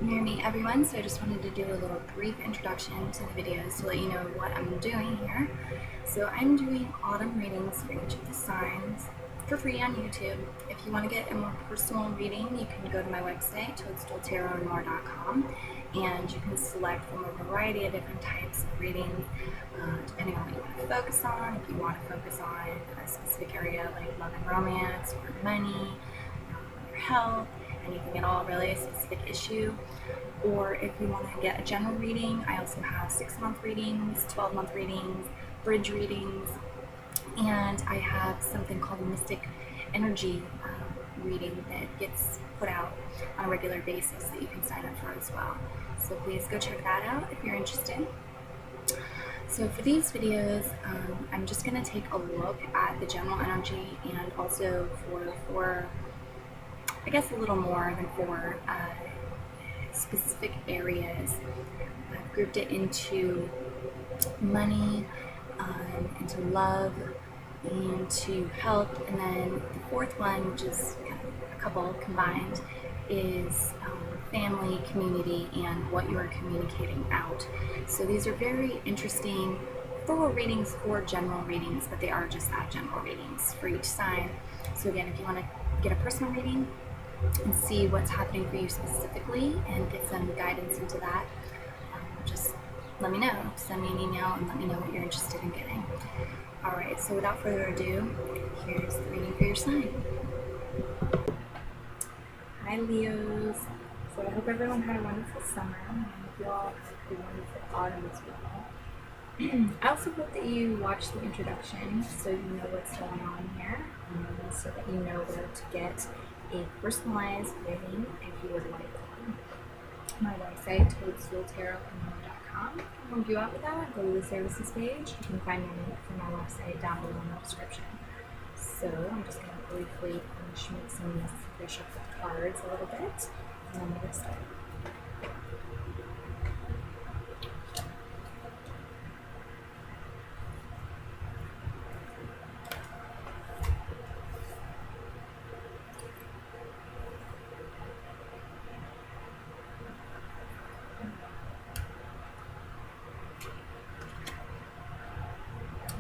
Morning everyone, so I just wanted to do a little brief introduction to the videos to let you know what I'm doing here. So I'm doing autumn readings for each of the signs for free on YouTube. If you want to get a more personal reading, you can go to my website, toadstooltarotandmore.com, and you can select from a variety of different types of readings, depending on what you want to focus on. If you want to focus on a specific area like love and romance, or money, your health, anything at all, really, a specific issue. Or if you want to get a general reading, I also have 6-month readings, 12-month readings, bridge readings, and I have something called a Mystic Energy reading that gets put out on a regular basis that you can sign up for as well. So please go check that out if you're interested. So for these videos, I'm just going to take a look at the general energy, and also for I guess a little more than four specific areas. I've grouped it into money, into love, into health, and then the fourth one, which is kind of a couple combined, is family, community, and what you are communicating out. So these are very interesting thorough readings for general readings, but they are just that, general readings for each sign. So again, if you want to get a personal reading and see what's happening for you specifically and get some guidance into that, just let me know. Send me an email and let me know what you're interested in getting. Alright, so without further ado, here's the reading for your sign. Hi Leos. So I hope everyone had a wonderful summer, and I hope you all had a wonderful autumn as well. I also hope that you watched the introduction so you know what's going on here, so that you know where to get a personalized reading if you would like one. My website, toadstooltarotandmore.com. I'll help you out with that. Go to the services page. You can find the link for my website down below in the description. So I'm just going to briefly finish mixing this fish up with cards a little bit, and then we'll get started.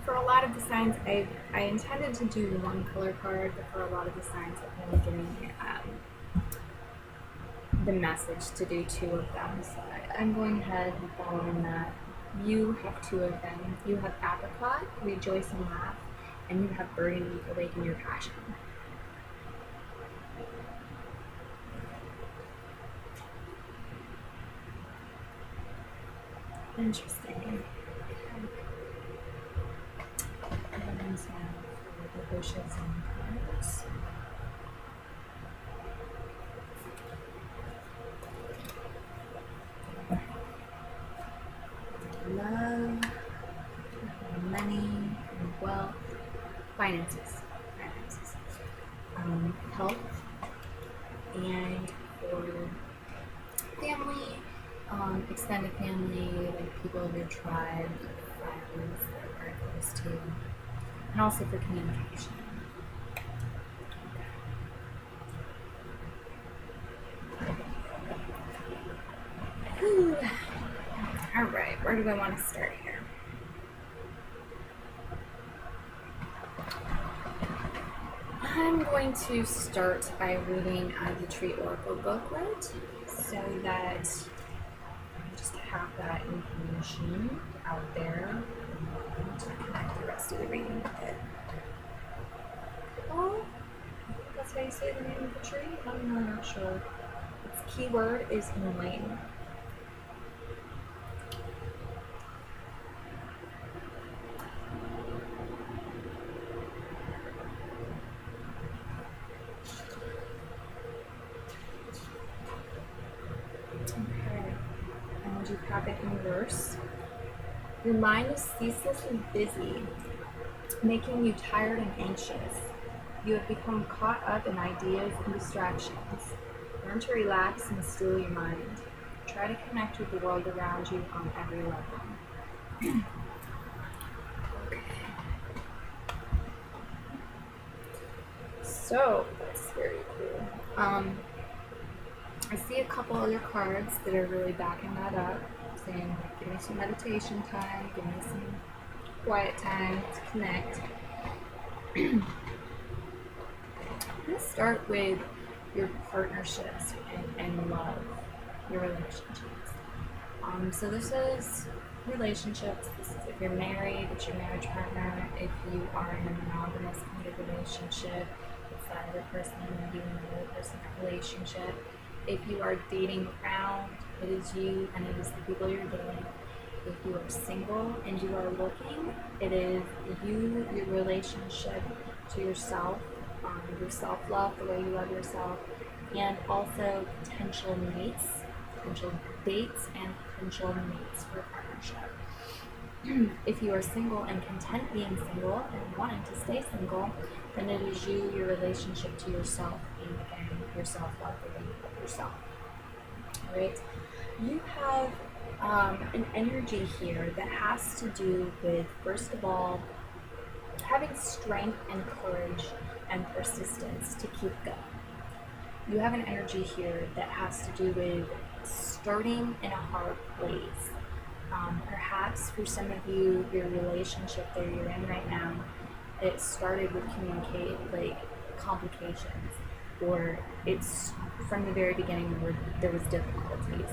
For a lot of the signs, I intended to do one color card, but for a lot of the signs, I'm only giving the message to do two of them. So I'm going ahead and following that. You have two of them. You have apricot, rejoice and laugh, and you have burgundy, awaken your passion. Interesting. And so for the bushes and cards. Love, money, and wealth, finances, health, and for family, extended family, like people of your tribe, friends that are very close to you, and also for communication. All right, where do I want to start here? I'm going to start by reading out of the Tree Oracle booklet so that I just have that information out there to connect the rest of the reading with it. Oh, that's how you say the name of the tree? I'm really not sure. Its keyword is enlighten. You have it in reverse. Your mind is ceaselessly busy, making you tired and anxious. You have become caught up in ideas and distractions. Learn to relax and still your mind. Try to connect with the world around you on every level. Okay. So that's very cool. I see a couple other cards that are really backing that up, saying, like, give me some meditation time, give me some quiet time to connect. Let's start with your partnerships and love, your relationships. So this is relationships. This is if you're married, it's your marriage partner. If you are in a monogamous kind of relationship, it's that other person and you and another person in a relationship. If you are dating around, it is you and it is the people you're dating. If you are single and you are looking, it is you, your relationship to yourself, your self-love, the way you love yourself, and also potential mates, potential dates, and potential mates for a partnership. If you are single and content being single and wanting to stay single, then it is you, your relationship to yourself, and again, your self-love, the way you love yourself. All right? You have an energy here that has to do with, first of all, having strength and courage and persistence to keep going. You have an energy here that has to do with starting in a hard place. Perhaps for some of you, your relationship that you're in right now, it started with complications, or it's from the very beginning where there was difficulties.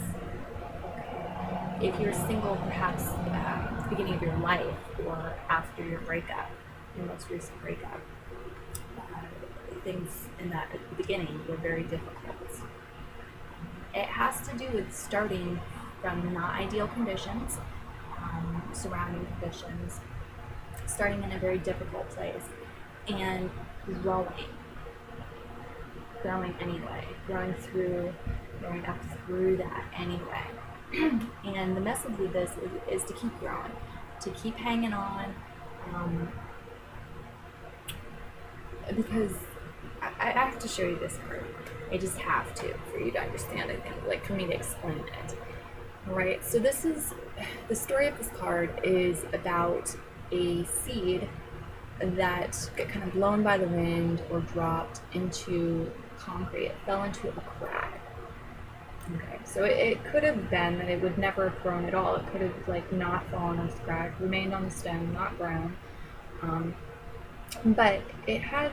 Okay. If you're single, perhaps at the beginning of your life or after your breakup, your most recent breakup, things at the beginning were very difficult. It has to do with starting from not ideal conditions, surrounding conditions, starting in a very difficult place, and growing anyway, growing up through that anyway. And the message with this is to keep growing, to keep hanging on, because I have to show you this card. I just have to, for you to understand, I think, like for me to explain it. Alright, so the story of this card is about a seed that got kind of blown by the wind or dropped into concrete. It fell into a crack. Okay, so it could have been that it would never have grown at all. It could have not fallen on this crack, remained on the stem, not grown. But it had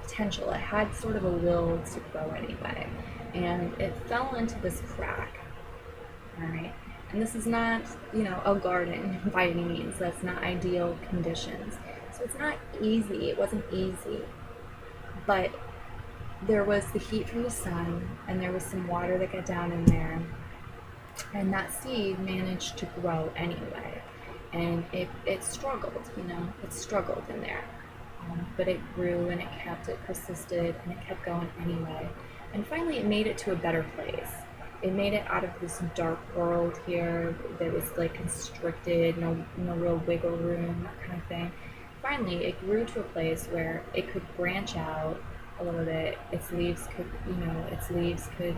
potential. It had sort of a will to grow anyway. And it fell into this crack. Alright? And this is not, a garden by any means. That's not ideal conditions. So it's not easy. It wasn't easy. But there was the heat from the sun, and there was some water that got down in there. And that seed managed to grow anyway. And it struggled, it struggled in there. But it grew and it persisted, and it kept going anyway. And finally it made it to a better place. It made it out of this dark world here that was constricted, no real wiggle room, that kind of thing. Finally, it grew to a place where it could branch out a little bit. Its leaves could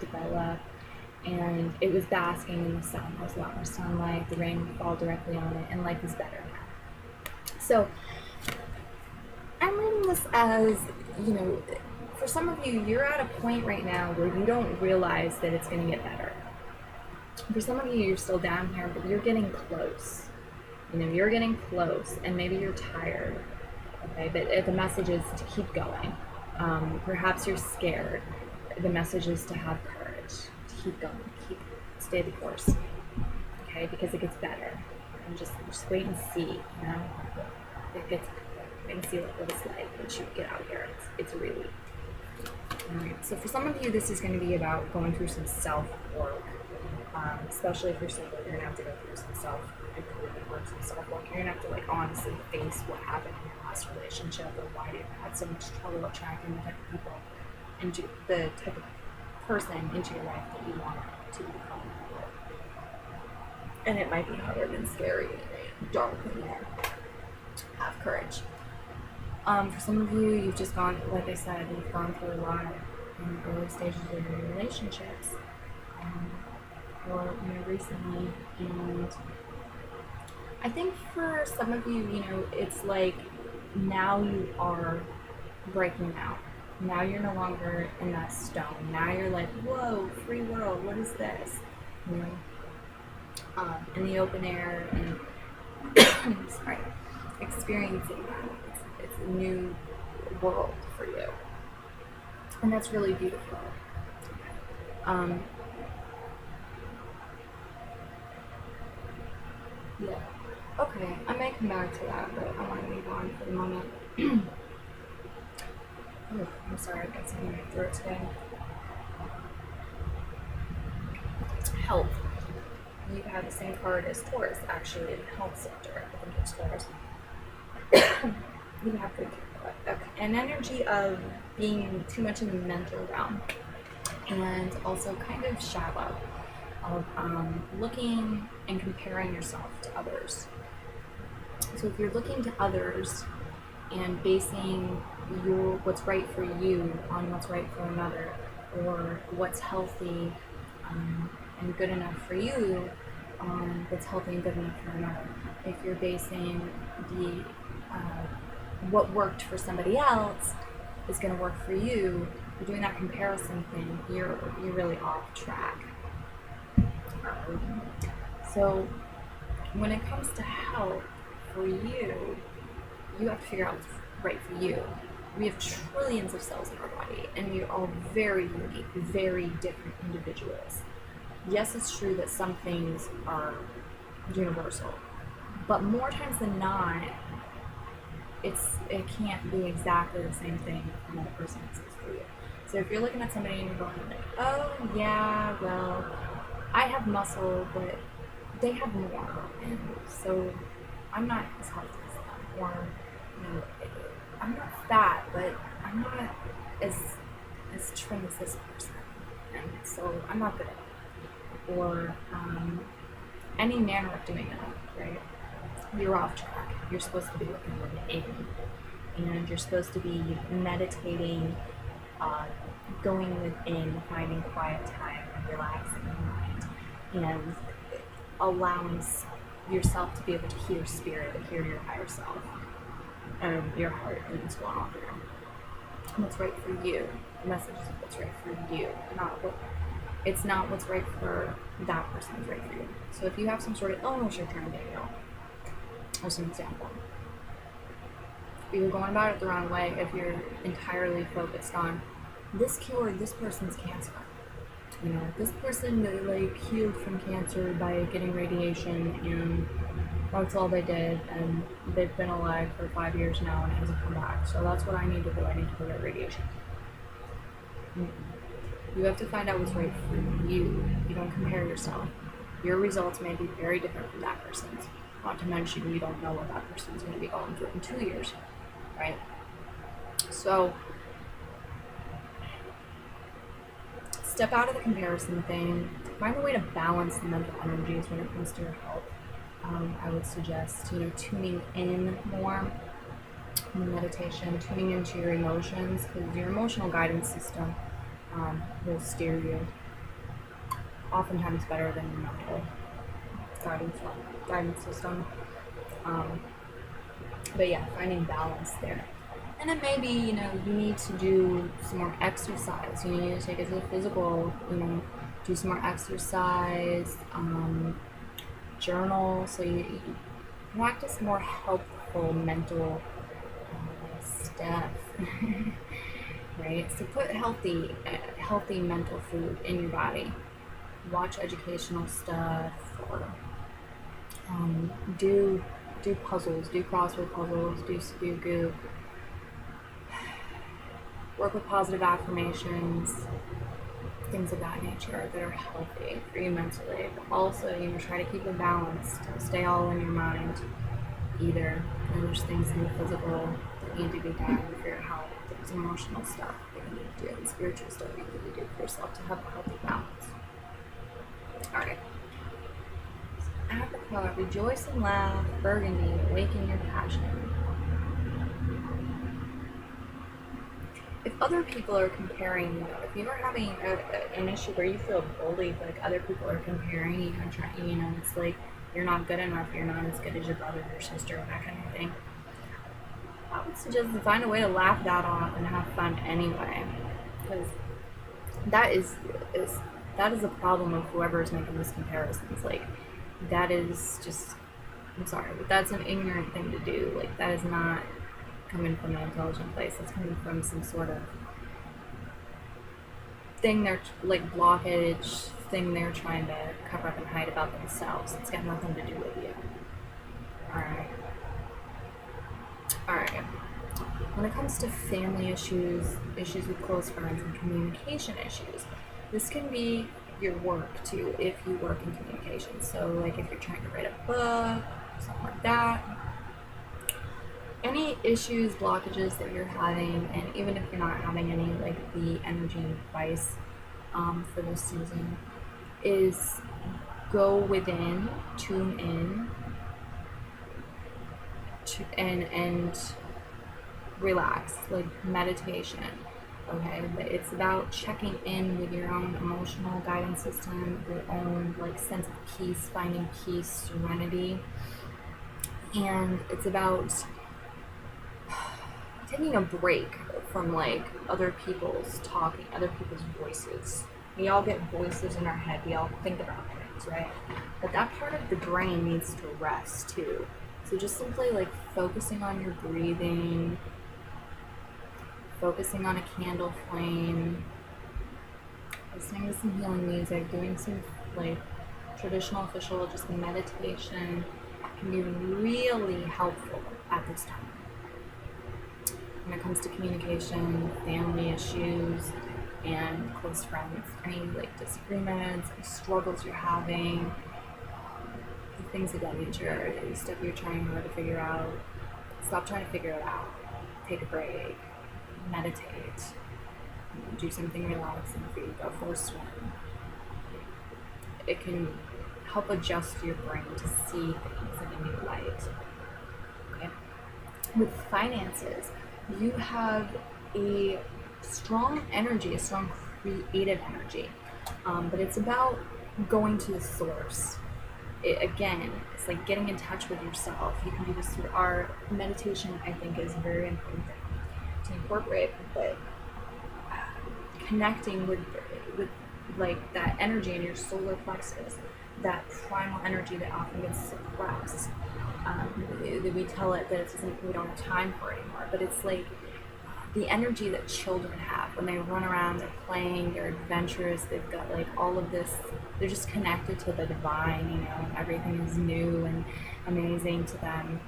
develop, and it was basking in the sun. There was a lot more sunlight. The rain would fall directly on it, and life is better now. So I'm reading this as, for some of you, you're at a point right now where you don't realize that it's going to get better. For some of you, you're still down here, but you're getting close. You're getting close, and maybe you're tired. Okay, but the message is to keep going. Perhaps you're scared. The message is to have courage, to keep going, stay the course. Okay, because it gets better. And just wait and see. It gets. Wait and see what it's like once you get out here. It's really. Alright, so for some of you, this is going to be about going through some self-work. Especially if you're single, you're going to have to go through some self-improvement work, some self-work. You're going to have to honestly face what happened in your last relationship, or why you had so much trouble attracting the type of people, into the type of person into your life that you want to become. And it might be hard and scary and dark in there. Have courage. For some of you, you've just gone, like I said, you've gone through a lot in the early stages of your relationships, or recently, and I think for some of you, it's like now you are breaking out. Now you're no longer in that stone. Now you're like, whoa, free world, what is this? You know, in the open air and sorry, experiencing that. It's a new world for you, and that's really beautiful. Yeah. Okay, I may come back to that, but I want to move on for the moment. Oh, I'm sorry, I've got something in my throat today. Health. You have the same card as Taurus, actually, in the health sector. I think it's Taurus. You have an energy of being too much in the mental realm, and also kind of shallow, of looking and comparing yourself to others. So if you're looking to others and basing what's right for you on what's right for another, or what's healthy and good enough for you on what's healthy and good enough for another, if you're basing the what worked for somebody else is going to work for you, you're doing that comparison thing, you're really off track. So when it comes to health for you, you have to figure out what's right for you. We have trillions of cells in our body, and we are all very unique, very different individuals. Yes, it's true that some things are universal, but more times than not, it can't be exactly the same thing for another person as it is for you. So if you're looking at somebody and you're going like, oh yeah, well, I have muscle, but they have more, and so I'm not as healthy as them, or I'm not fat, but I'm not as trim as this person, and so I'm not good at it. Or any manner of doing that, right? You're off track. You're supposed to be looking within, and you're supposed to be meditating, going within, finding quiet time, and relaxing your mind, and allowing yourself to be able to hear spirit, hear your higher self, your heart, and what's going on there. What's right for you. The message is what's right for you, it's not what's right for that person is right for you. So if you have some sort of illness you're trying to get healed, as an example, you're going about it the wrong way if you're entirely focused on this cured this person's cancer. This person healed from cancer by getting radiation, and that's all they did, and they've been alive for 5 years now and it hasn't come back. So that's what I need to do. I need to go get radiation. You have to find out what's right for you. You don't compare yourself. Your results may be very different from that person's. Not to mention, you don't know what that person's going to be going through in 2 years, right? So step out of the comparison thing. Find a way to balance the mental energies when it comes to your health. I would suggest, tuning in more in meditation, tuning into your emotions, because your emotional guidance system will steer you oftentimes better than your mental guidance system. But yeah, finding balance there. And then maybe, you need to do some more exercise. You need to take it to the physical, do some more exercise, journal, so you practice more helpful mental stuff, right? So put healthy mental food in your body. Watch educational stuff, or do puzzles, do crossword puzzles, do Sudoku. Work with positive affirmations, things of that nature that are healthy for you mentally. But also, try to keep it balanced. Stay all in your mind either. And there's things in the physical that need to be done for your health. There's emotional stuff that you need to do, and spiritual stuff you need to do for yourself to have a healthy balance. Alright. Apricot, rejoice and laugh. Burgundy, awaken your passion. If other people are comparing you, if you are having an issue where you feel bullied, like other people are comparing you and trying, it's like you're not good enough, you're not as good as your brother or sister, that kind of thing. I would suggest to find a way to laugh that off and have fun anyway, because that is that is a problem of whoever is making these comparisons. Like, that is just, I'm sorry, but that's an ignorant thing to do. Like, that is not coming from an intelligent place. It's coming from some sort of thing they're like blockage thing they're trying to cover up and hide about themselves. It's got nothing to do with you. All right. When it comes to family issues, issues with close friends, and communication issues, this can be your work too if you work in communication. So, like, if you're trying to write a book, something like that. Any issues, blockages that you're having, and even if you're not having any, like the energy advice for this season, is go within, tune in, and relax, like meditation. Okay, but it's about checking in with your own emotional guidance system, your own like sense of peace, finding peace, serenity, and it's about taking a break from like other people's talking, other people's voices. We all get voices in our head. We all think about things, right? But that part of the brain needs to rest too. So just simply like focusing on your breathing, focusing on a candle flame, listening to some healing music, doing some like traditional official just meditation can be really helpful at this time. When it comes to communication, family issues, and close friends, any like disagreements, any struggles you're having, things of that nature, stuff you're trying hard to figure out, stop trying to figure it out. Take a break, meditate, do something relaxing for you, go for a swim. It can help adjust your brain to see things in a new light. Okay? With finances, you have a strong energy, a strong creative energy, but it's about going to the source. Again, it's like getting in touch with yourself. You can do this through art. Meditation, I think, is a very important thing to incorporate, but connecting with like that energy in your solar plexus, that primal energy that often gets suppressed. We tell it that it isn't, we don't have time for it anymore, but it's like the energy that children have when they run around, they're playing, they're adventurous, they've got like all of this, they're just connected to the divine, you know, and everything is new and amazing to them.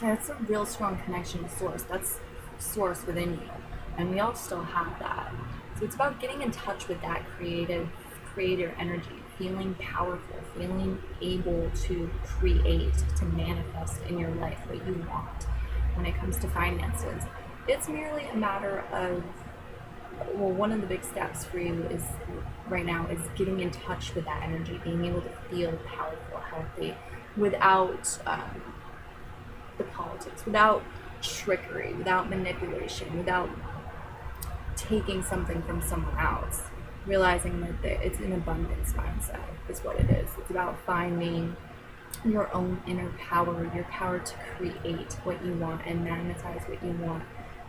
And it's a real strong connection to source. That's source within you, and we all still have that. So it's about getting in touch with that creator energy, feeling powerful, feeling able to create, to manifest in your life what you want. When it comes to finances, it's merely a matter of, well, one of the big steps for you is right now is getting in touch with that energy, being able to feel powerful, healthy, without the politics, without trickery, without manipulation, without taking something from someone else, realizing that it's an abundance mindset is what it is. It's about finding your own inner power, your power to create what you want and magnetize what you want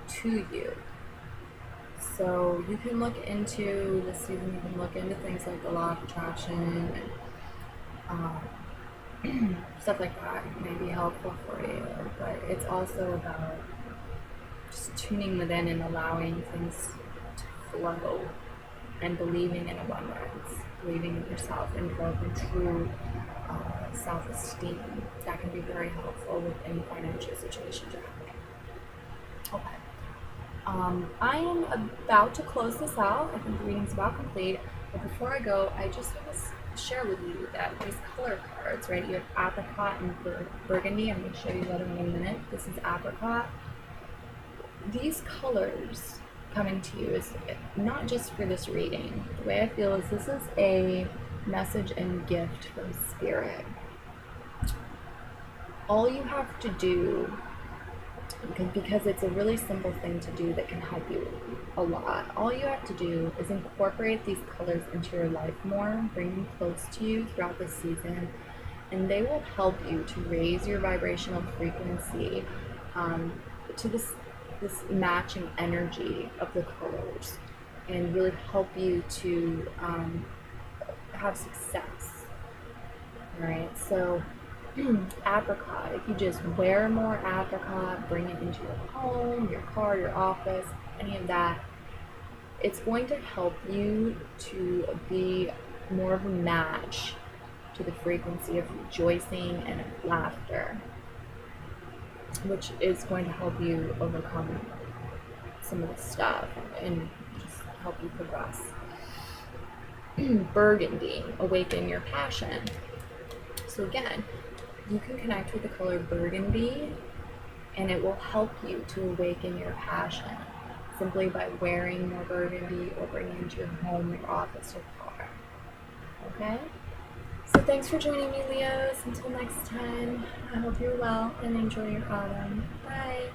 to you. So you can look into this season, you can look into things like the law of attraction and stuff like that may be helpful for you, but it's also about just tuning within and allowing things to flow and believing in abundance, believing in yourself and developing true self-esteem. That can be very helpful with any financial situations you're having. Okay. I am about to close this out. I think the reading's about complete. But before I go, I just want to share with you that these color cards, right? You have apricot and burgundy. I'm going to show you the other one in a minute. This is apricot. These colors coming to you is not just for this reading. The way I feel is this is a message and gift from Spirit. All you have to do, because it's a really simple thing to do that can help you a lot, all you have to do is incorporate these colors into your life more, bring them close to you throughout this season, and they will help you to raise your vibrational frequency, to this matching energy of the colors and really help you to have success. All right, so apricot, if you just wear more apricot, bring it into your home, your car, your office, any of that, it's going to help you to be more of a match to the frequency of rejoicing and of laughter, which is going to help you overcome some of the stuff and just help you progress. Burgundy, awaken your passion. So again, you can connect with the color burgundy and it will help you to awaken your passion simply by wearing more burgundy or bringing it into your home, your office, or car. Okay? So thanks for joining me, Leos. Until next time, I hope you're well and enjoy your autumn. Bye.